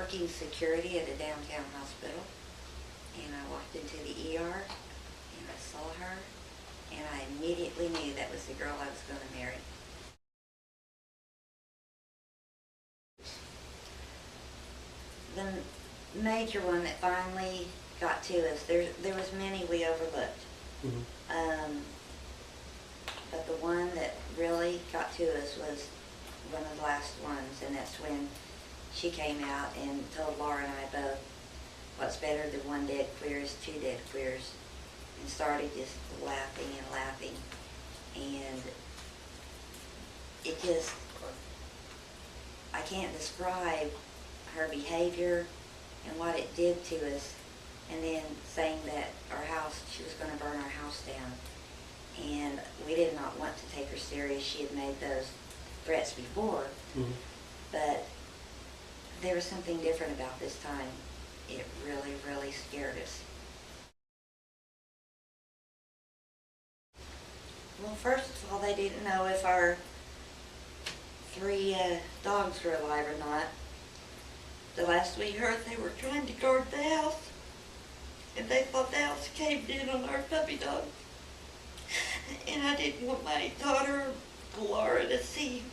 working security at a downtown hospital, and I walked into the ER, and I saw her, and I immediately knew that was the girl I was going to marry. The major one that finally got to us, there was many we overlooked. Mm-hmm. But the one that really got to us was one of the last ones, and that's when she came out and told Laura and I both, what's better than one dead queer is two dead queers, and started just laughing and laughing. And it just, I can't describe her behavior and what it did to us, and then saying that our house, she was going to burn our house down. And we did not want to take her serious. She had made those threats before, Mm-hmm. but there was something different about this time. It really, really scared us. Well, first of all, they didn't know if our three dogs were alive or not. The last we heard, they were trying to guard the house, and they thought the house caved in on our puppy dog. And I didn't want my daughter, Laura, to see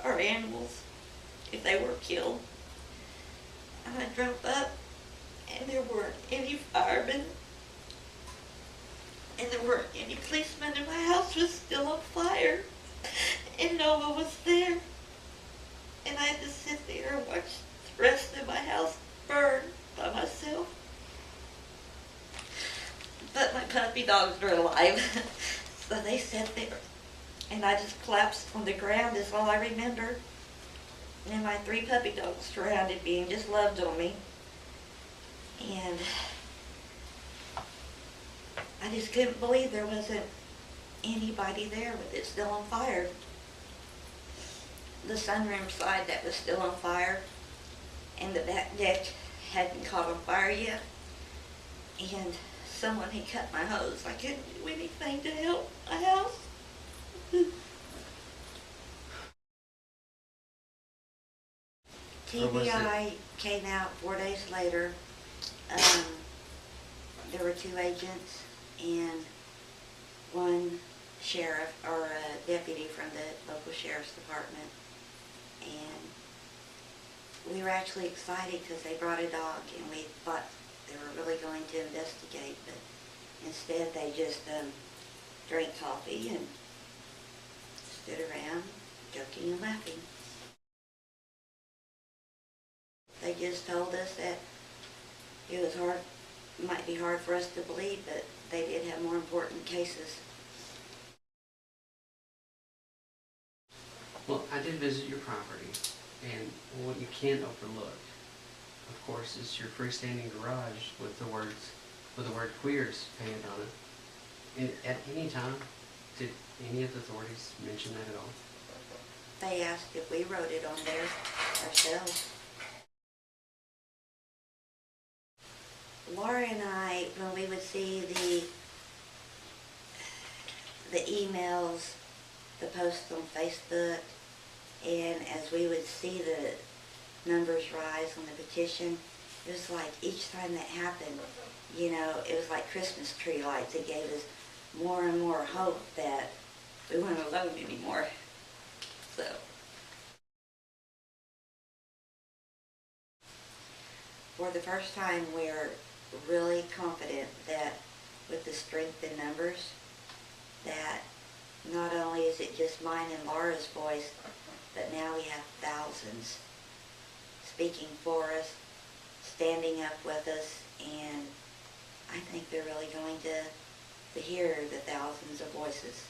our animals if they were killed. And I drove up, and there weren't any firemen, and there weren't any policemen, and my house was still on fire, and no one was there. And I had to sit there and watch the rest of my house burn by myself. But my puppy dogs were alive, so they sat there, and I just collapsed on the ground is all I remember. And my three puppy dogs surrounded me and just loved on me. And I just couldn't believe there wasn't anybody there with it still on fire. The sunroom side that was still on fire, and the back deck hadn't caught on fire yet. And someone had cut my hose. I couldn't do anything to help my house. TBI came out 4 days later. There were 2 agents and one sheriff or a deputy from the local sheriff's department. And we were actually excited because they brought a dog, and we thought they were really going to investigate, but instead they just drank coffee and stood around joking and laughing. They just told us that it was hard, might be hard for us to believe, but they did have more important cases. Well, I did visit your property, and what you can't overlook, of course, is your freestanding garage with the word queers painted on it. And at any time, did any of the authorities mention that at all? They asked if we wrote it on there ourselves. Laura and I, when we would see the emails, the posts on Facebook, and as we would see the numbers rise on the petition, it was like each time that happened, you know, it was like Christmas tree lights. It gave us more and more hope that we weren't alone anymore. So, for the first time, we're really confident that with the strength in numbers, that not only is it just mine and Laura's voice, but now we have thousands speaking for us, standing up with us, and I think they're really going to hear the thousands of voices.